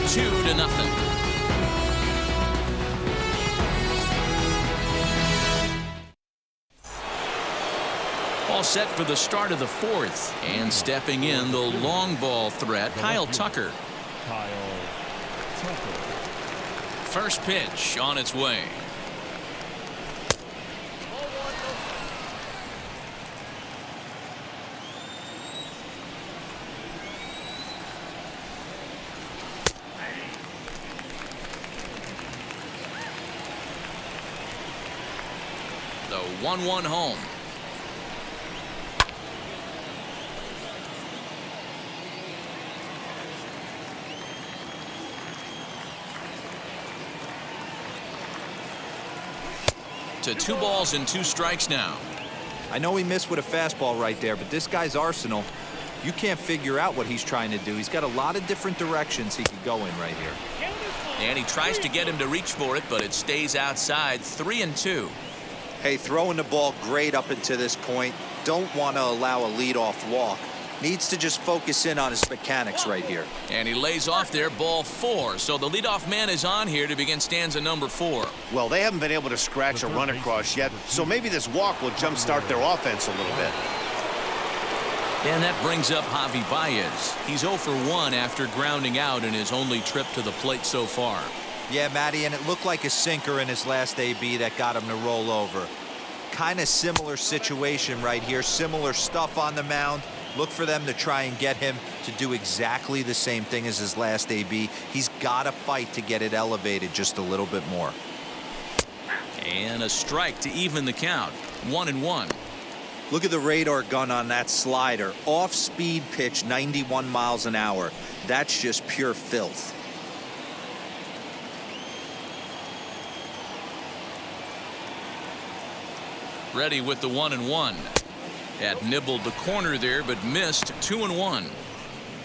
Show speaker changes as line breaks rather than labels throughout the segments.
2-0. All set for the start of the fourth, and stepping in the long ball threat, Kyle Tucker. First pitch on its way. The 1-1 home. To 2 balls and 2 strikes now.
I know he missed with a fastball right there, but this guy's arsenal, you can't figure out what he's trying to do. He's got a lot of different directions he could go in right here.
And he tries to get him to reach for it, but it stays outside. 3-2.
Hey, throwing the ball great up until this point. Don't want to allow a leadoff walk. Needs to just focus in on his mechanics right here.
And he lays off there, ball 4. So the leadoff man is on here to begin stanza number 4.
Well, they haven't been able to scratch a run across yet, so maybe this walk will jumpstart their offense a little bit.
And that brings up Javi Baez. He's 0 for 1 after grounding out in his only trip to the plate so far.
Yeah, Matty, and it looked like a sinker in his last AB that got him to roll over. Kind of similar situation right here. Similar stuff on the mound. Look for them to try and get him to do exactly the same thing as his last AB. He's got to fight to get it elevated just a little bit more.
And a strike to even the count. 1-1.
Look at the radar gun on that slider. Off-speed pitch, 91 miles an hour. That's just pure filth.
Ready with the 1-1. Had nibbled the corner there, but missed. 2-1.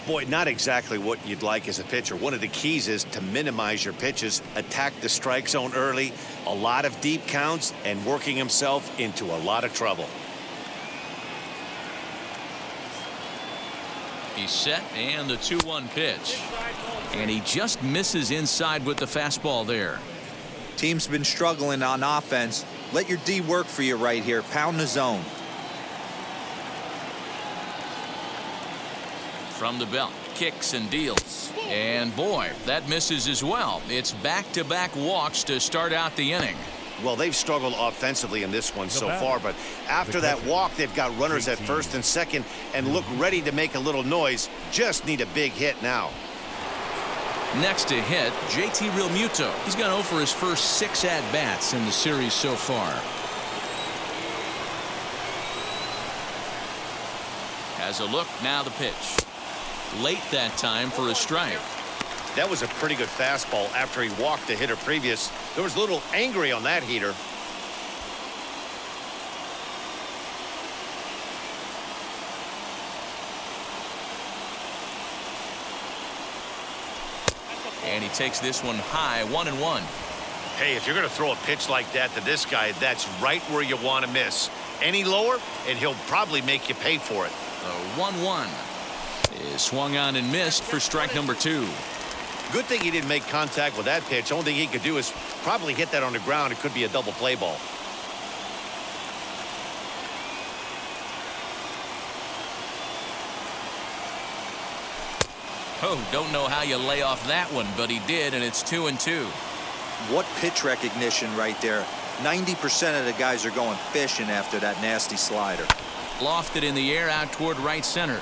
Boy, not exactly what you'd like as a pitcher. One of the keys is to minimize your pitches, attack the strike zone early, a lot of deep counts, and working himself into a lot of trouble.
He's set, and the 2-1 pitch. And he just misses inside with the fastball there.
Team's been struggling on offense. Let your D work for you right here. Pound the zone.
From the belt, kicks and deals. And boy, that misses as well. It's back-to-back walks to start out the inning.
Well, they've struggled offensively in this one so far, but after that walk, they've got runners at first and second and look ready to make a little noise. Just need a big hit now.
Next to hit, JT Realmuto. He's gone 0 for his first 6 at-bats in the series so far. Has a look, now the pitch. Late that time for a strike.
That was a pretty good fastball after he walked the hitter previous. There was a little angry on that heater.
And he takes this one high. 1-1.
Hey, if you're going to throw a pitch like that to this guy, that's right where you want to miss. Any lower, and he'll probably make you pay for it.
The 1-1 is swung on and missed for strike number 2.
Good thing he didn't make contact with that pitch. Only thing he could do is probably hit that on the ground. It could be a double play ball.
Oh, don't know how you lay off that one, but he did, and it's 2-2.
What pitch recognition right there. 90% of the guys are going fishing after that nasty slider.
Lofted in the air out toward right center.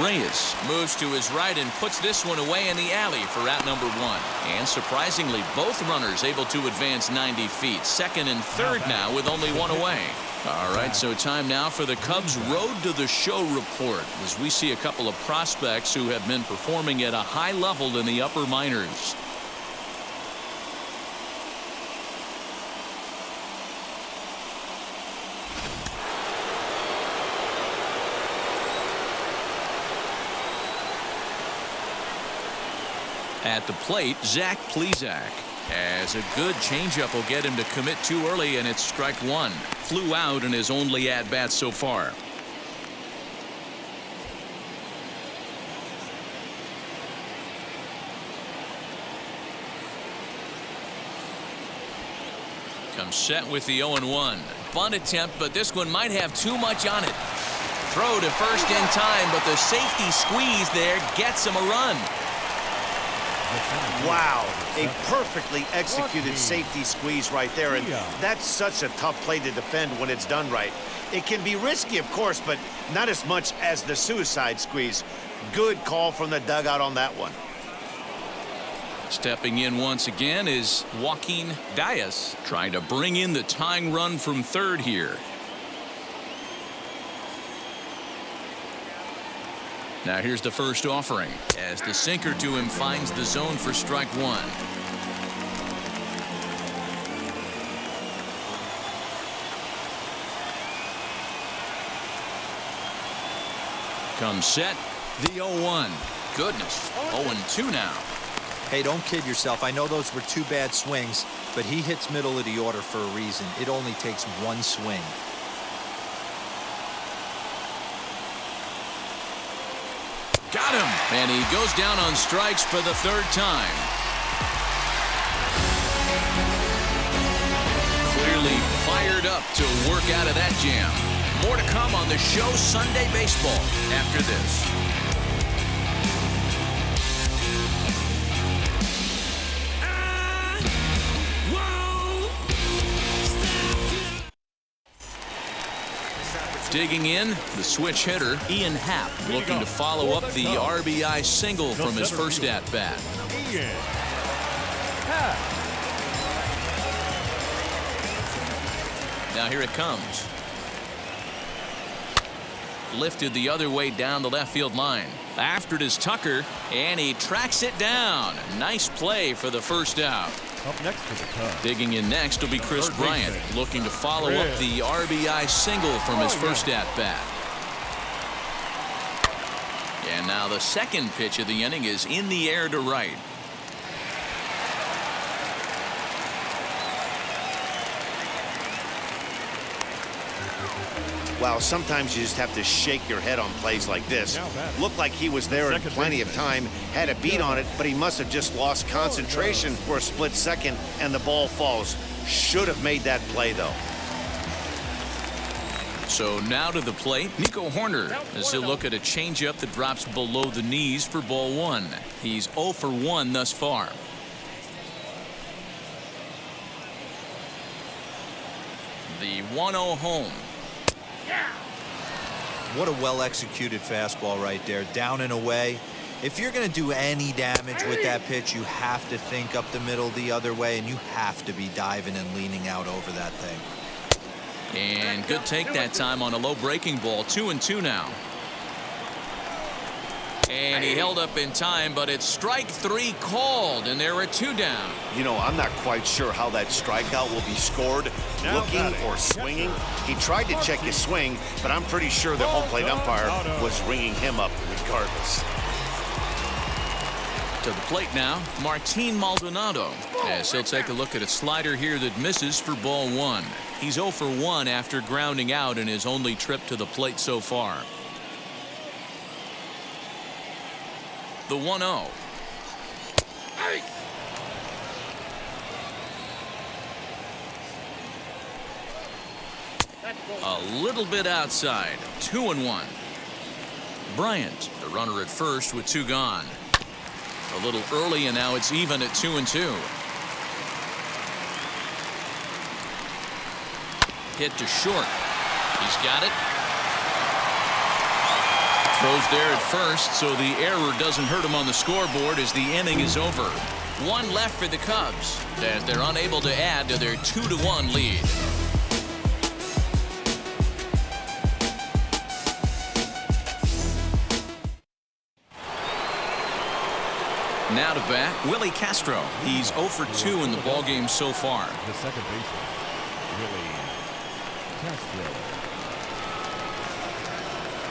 Reyes moves to his right and puts this one away in the alley for out number 1. And surprisingly, both runners able to advance 90 feet. Second and third now with only 1 away. All right, so time now for the Cubs Road to the Show report as we see a couple of prospects who have been performing at a high level in the upper minors. At the plate, Zach Plesac has a good changeup will get him to commit too early, and it's strike 1. Flew out in his only at-bat so far. Comes set with the 0-1. Bunt attempt, but this one might have too much on it. Throw to first in time, but the safety squeeze there gets him a run.
Wow, a perfectly executed safety squeeze right there, and that's such a tough play to defend when it's done right. It can be risky, of course, but not as much as the suicide squeeze. Good call from the dugout on that one.
Stepping in once again is Joaquin Diaz, trying to bring in the tying run from third here. Now here's the first offering as the sinker to him finds the zone for strike one. Comes set, the 0-1. Goodness, 0-2 now.
Hey, don't kid yourself. I know those were two bad swings, but he hits middle of the order for a reason. It only takes one swing.
Got him, and he goes down on strikes for the third time. Clearly fired up to work out of that jam. More to come on the show Sunday Baseball after this. Digging in, the switch hitter, Ian Happ, looking to follow up the RBI single from his first at-bat. Now here it comes. Lifted the other way down the left field line. After it is Tucker, and he tracks it down. Nice play for the first out.
Up next for the Cubs.
Digging in next will be Chris Bryant, looking to follow up the RBI single from his first at-bat. And now the second pitch of the inning is in the air to right.
Wow, sometimes you just have to shake your head on plays like this. Looked like he was there in plenty of time, had a beat on it, but he must have just lost concentration for a split second, and the ball falls. Should have made that play, though.
So now to the plate, Nico Horner, as he'll look at a changeup that drops below the knees for ball one. He's 0 for 1 thus far. The 1-0 home.
What a well-executed fastball right there, down and away. If you're going to do any damage with that pitch, you have to think up the middle the other way, and you have to be diving and leaning out over that thing.
And good take that time on a low breaking ball. 2-2 now. And he held up in time, but it's strike three called, and there are two down.
You know, I'm not quite sure how that strikeout will be scored, looking or swinging. He tried to check his swing, but I'm pretty sure the home plate umpire was ringing him up regardless.
To the plate now, Martin Maldonado, as he'll take a look at a slider here that misses for ball one. He's 0 for 1 after grounding out in his only trip to the plate so far. The 1-0. A little bit outside. 2-1. Bryant, the runner at first with two gone. A little early, and now it's even at 2-2. Hit to short. He's got it. Throws there at first, so the error doesn't hurt him on the scoreboard as the inning is over. One left for the Cubs as they're unable to add to their 2-1 lead. Now to bat, Willie Castro. He's 0 for 2 in the ballgame so far.
The second baseman, Willie Castro.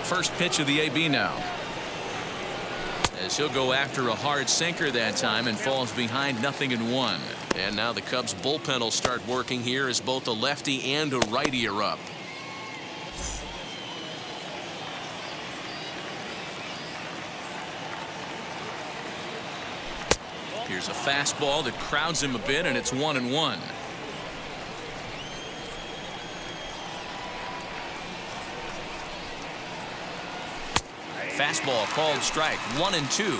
First pitch of the AB now. As he'll go after a hard sinker that time and falls behind 0-1. And now the Cubs bullpen will start working here as both a lefty and a righty are up. Here's a fastball that crowds him a bit, and it's 1-1. Fastball called strike, 1-2.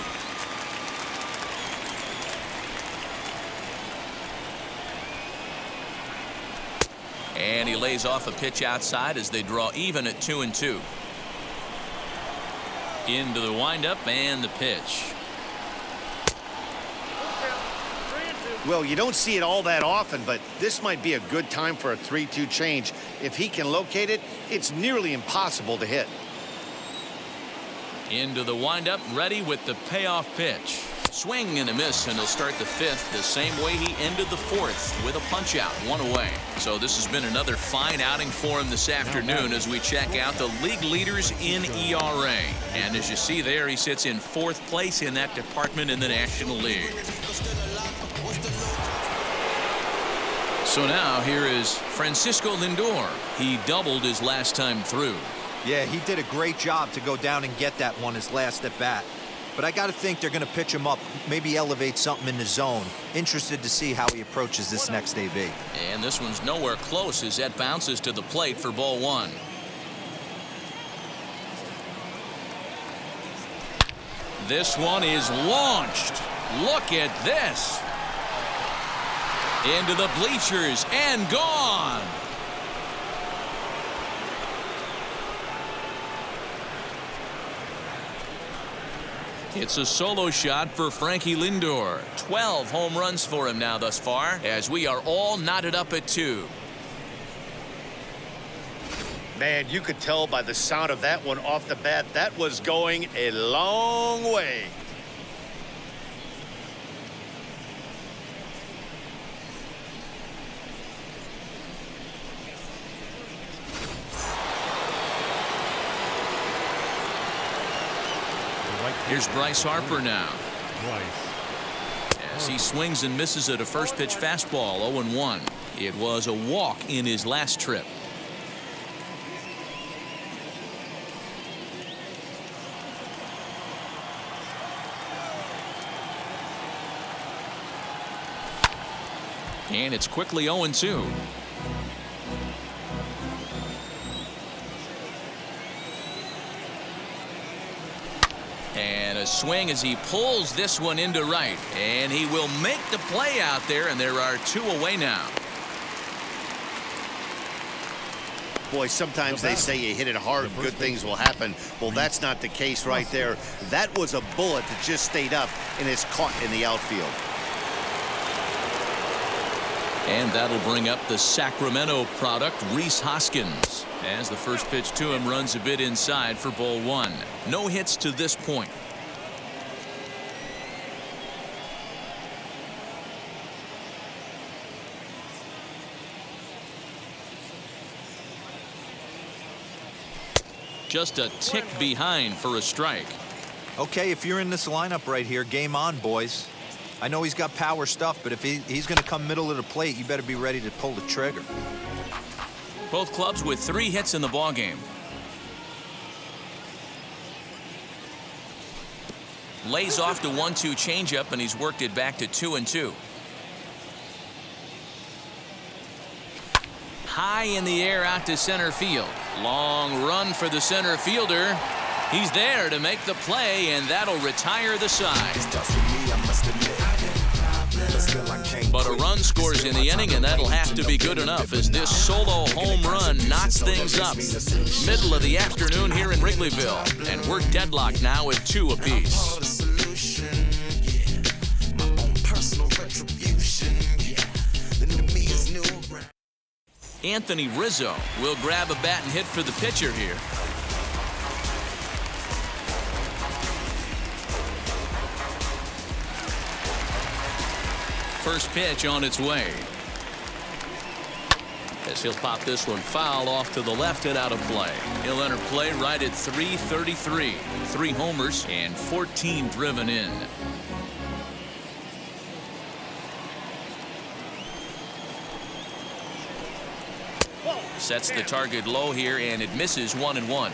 And he lays off a pitch outside as they draw even at 2-2. Into the windup and the pitch.
Well, you don't see it all that often, but this might be a good time for a 3-2 change. If he can locate it, it's nearly impossible to hit.
Into the windup, ready with the payoff pitch. Swing and a miss, and he'll start the fifth the same way he ended the fourth, with a punch out, 1 away. So this has been another fine outing for him this afternoon as we check out the league leaders in ERA. And as you see there, he sits in 4th place in that department in the National League. So now here is Francisco Lindor. He doubled his last time through.
Yeah, he did a great job to go down and get that one his last at bat. But I got to think they're going to pitch him up, maybe elevate something in the zone. Interested to see how he approaches this next AB.
And this one's nowhere close as that bounces to the plate for ball 1. This one is launched. Look at this. Into the bleachers and gone. It's a solo shot for Frankie Lindor. 12 home runs for him now thus far, as we are all knotted up at 2.
Man, you could tell by the sound of that one off the bat, that was going a long way.
Here's Bryce Harper now. As he swings and misses at a first pitch fastball, 0-1. It was a walk in his last trip. And it's quickly 0-2. And a swing as he pulls this one into right. And he will make the play out there, and there are 2 away now.
Boy, sometimes they say you hit it hard, good things will happen. Well, that's not the case right there. That was a bullet that just stayed up and is caught in the outfield.
And that'll bring up the Sacramento product, Rhys Hoskins, as the first pitch to him runs a bit inside for ball 1. No hits to this point. Just a tick behind for a strike.
Okay, if you're in this lineup right here, game on, boys. I know he's got power stuff, but if he's going to come middle of the plate, you better be ready to pull the trigger.
Both clubs with 3 hits in the ballgame. Lays off the 1-2 changeup, and he's worked it back to 2-2. High in the air out to center field. Long run for the center fielder. He's there to make the play, and that'll retire the side. But a run scores in the inning, and that'll have to be good enough as this solo home run knocks things up. Middle of the afternoon here in Wrigleyville, and we're deadlocked now at 2 apiece. Anthony Rizzo will grab a bat and hit for the pitcher here. First pitch on its way. As he'll pop this one foul off to the left and out of play. He'll enter play right at 333. 3 homers and 14 driven in. Sets the target low here, and it misses 1-1.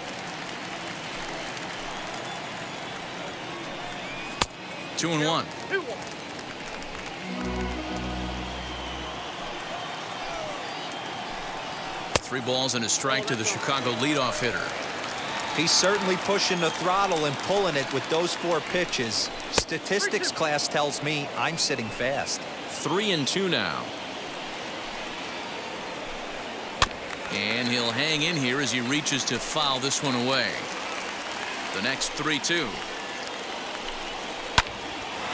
2-1. 3 balls and a strike to the Chicago leadoff hitter.
He's certainly pushing the throttle and pulling it with those 4 pitches. Statistics class tells me I'm sitting fast.
3-2 now. And he'll hang in here as he reaches to foul this one away. The next 3-2.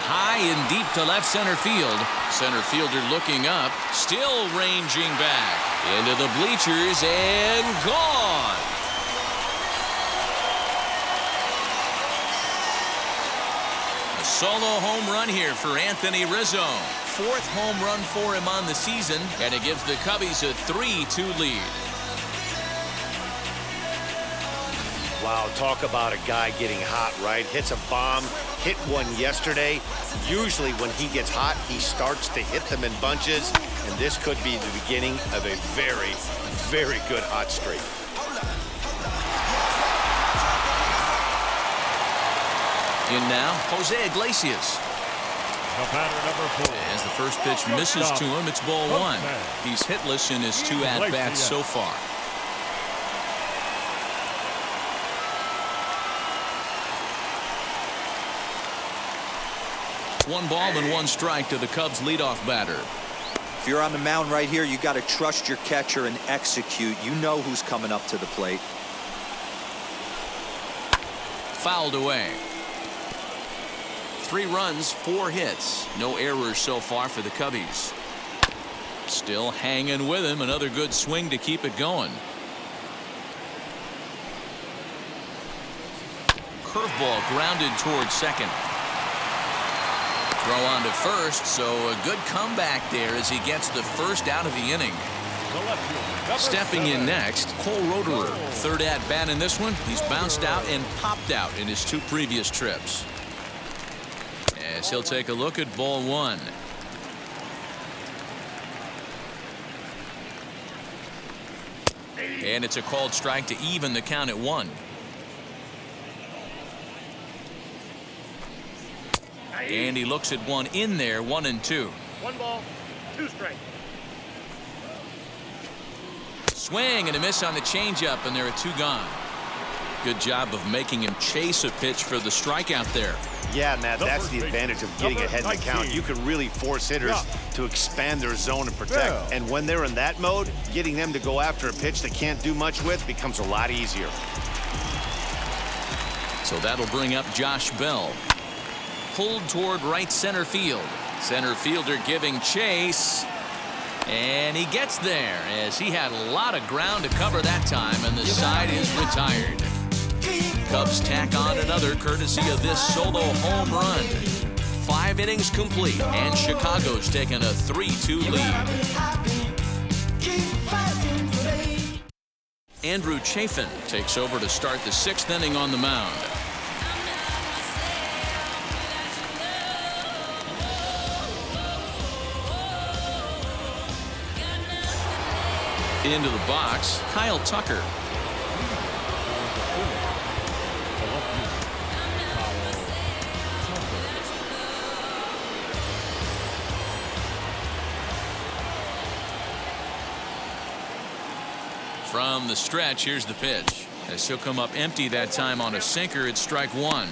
High and deep to left center field. Center fielder looking up, still ranging back into the bleachers and gone. A solo home run here for Anthony Rizzo. 4th home run for him on the season, and it gives the Cubbies a 3-2 lead.
Wow, talk about a guy getting hot, right? Hits a bomb, hit one yesterday. Usually when he gets hot, he starts to hit them in bunches, and this could be the beginning of a very, very good hot streak.
In now, Jose Iglesias.
The batter, number 4.
As the first pitch misses to him, it's ball 1. He's hitless in his 2 at-bats so far. One ball and 1 strike to the Cubs leadoff batter.
If you're on the mound right here, you got to trust your catcher and execute. You know who's coming up to the plate.
Fouled away. 3 runs, 4 hits. No errors so far for the Cubbies. Still hanging with him. Another good swing to keep it going. Curveball grounded towards second. Throw on to first, so a good comeback there as he gets the first out of the inning. Stepping in next, Cole Roederer. 3rd at-bat in this one. He's bounced out and popped out in his 2 previous trips. As he'll take a look at ball 1. And it's a called strike to even the count at 1. And he looks at one in there, 1-2.
1 ball, 2 strikes.
Swing and a miss on the changeup, and there are 2 gone. Good job of making him chase a pitch for the strikeout there.
Yeah, Matt, that's the advantage of getting ahead in the count. You can really force hitters to expand their zone and protect. And when they're in that mode, getting them to go after a pitch they can't do much with becomes a lot easier.
So that'll bring up Josh Bell. Pulled toward right center field. Center fielder giving chase. And he gets there as he had a lot of ground to cover that time, and the side is retired. Cubs tack on another courtesy of this solo home run. 5 innings complete, and Chicago's taken a 3-2 lead. Andrew Chafin takes over to start the 6th inning on the mound. Into the box, Kyle Tucker. From the stretch, here's the pitch. As he'll come up empty that time on a sinker, it's strike 1.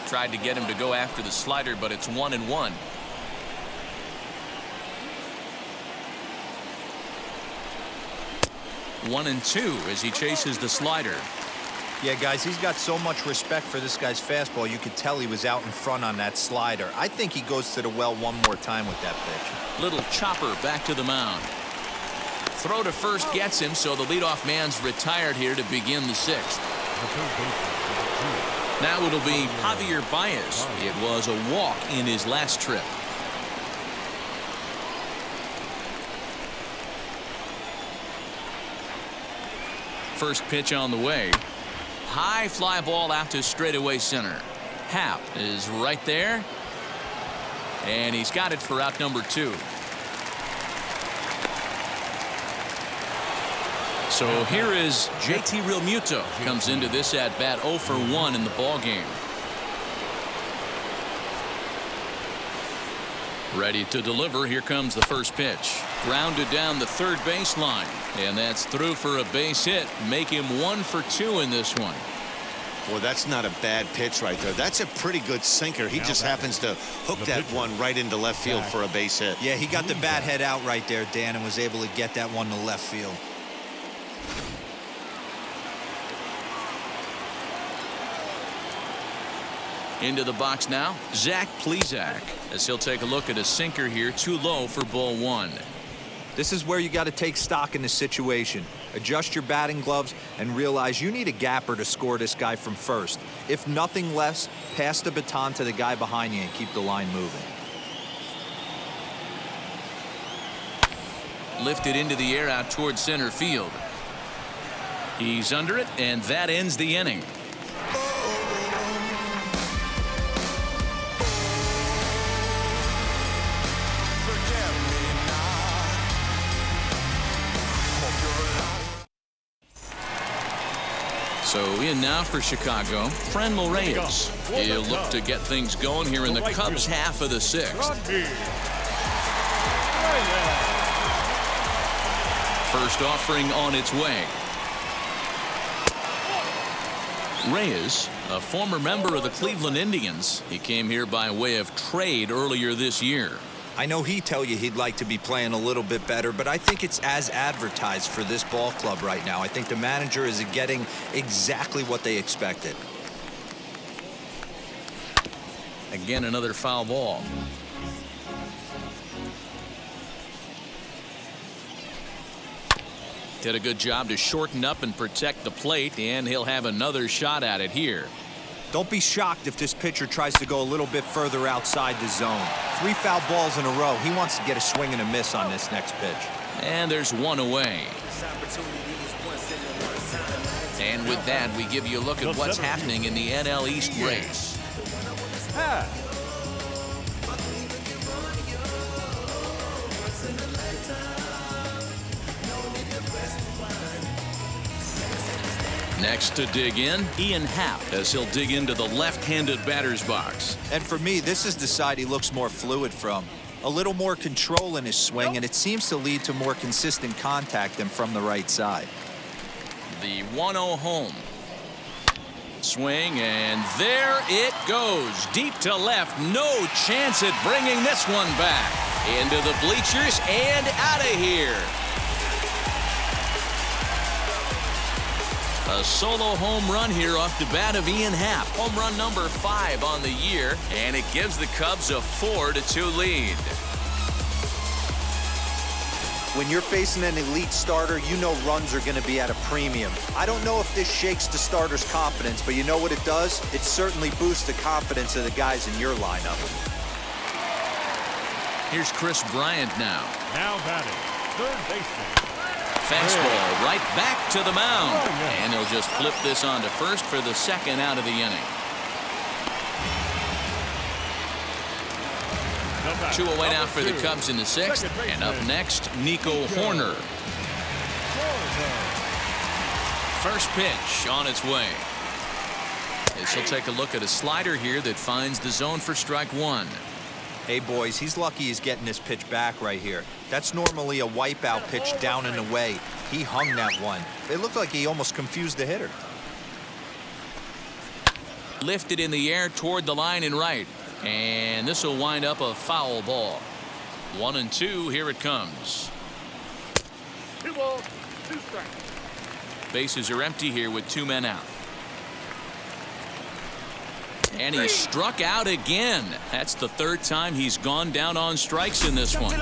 Tried to get him to go after the slider, but it's 1-1. One and 2 as he chases the slider.
Yeah, guys, he's got so much respect for this guy's fastball. You could tell he was out in front on that slider. I think he goes to the well one more time with that pitch.
Little chopper back to the mound. Throw to first gets him, so the leadoff man's retired here to begin the 6th. Now it'll be Javier Baez. It was a walk in his last trip. First pitch on the way. High fly ball out to straightaway center. Happ is right there. And he's got it for out number 2. So here is JT Realmuto. Comes into this at bat 0 for 1 in the ball game. Ready to deliver. Here comes the first pitch. Grounded down the third baseline. And that's through for a base hit. Make him 1 for 2 in this one.
Well, that's not a bad pitch right there. That's a pretty good sinker. He just happens to hook that one right into left field for a base hit.
Yeah, he got the bat head out right there, Dan, and was able to get that one to left field.
Into the box now, Zach Plesac, as he'll take a look at a sinker here, too low for ball 1.
This is where you got to take stock in the situation. Adjust your batting gloves and realize you need a gapper to score this guy from first. If nothing less, pass the baton to the guy behind you and keep the line moving.
Lifted into the air out toward center field. He's under it, and that ends the inning. So in now for Chicago, Franmil Reyes. He'll look to get things going here in the Cubs half of the 6th. First offering on its way. Reyes, a former member of the Cleveland Indians. He came here by way of trade earlier this year.
I know he'd tell you he'd like to be playing a little bit better, but I think it's as advertised for this ball club right now. I think the manager is getting exactly what they expected.
Again, another foul ball. Did a good job to shorten up and protect the plate, and he'll have another shot at it here.
Don't be shocked if this pitcher tries to go a little bit further outside the zone. 3 foul balls in a row. He wants to get a swing and a miss on this next pitch.
And there's one away. And with that, we give you a look at what's happening in the NL East race. Next to dig in, Ian Happ, as he'll dig into the left-handed batter's box.
And for me, this is the side he looks more fluid from. A little more control in his swing, and it seems to lead to more consistent contact than from the right side.
The 1-0 home. Swing, and there it goes. Deep to left. No chance at bringing this one back. Into the bleachers and out of here. A solo home run here off the bat of Ian Happ. Home run number 5 on the year, and it gives the Cubs a 4-2 lead.
When you're facing an elite starter, you know runs are going to be at a premium. I don't know if this shakes the starter's confidence, but you know what it does? It certainly boosts the confidence of the guys in your lineup.
Here's Chris Bryant now.
Now batting, third baseman.
Fastball right back to the mound. And he'll just flip this on to first for the 2nd out of the inning. 2 away now for the Cubs in the 6th. And up next, Nico Hoerner. First pitch on its way. As he'll take a look at a slider here that finds the zone for strike 1.
Hey, boys, he's lucky he's getting this pitch back right here. That's normally a wipeout pitch down and away. He hung that one. It looked like he almost confused the hitter.
Lifted in the air toward the line and right. And this will wind up a foul ball. 1-2, here it comes.
2 balls, 2 strikes.
Bases are empty here with 2 men out. And he struck out again. That's the 3rd time he's gone down on strikes in this one.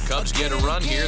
Cubs get a run here.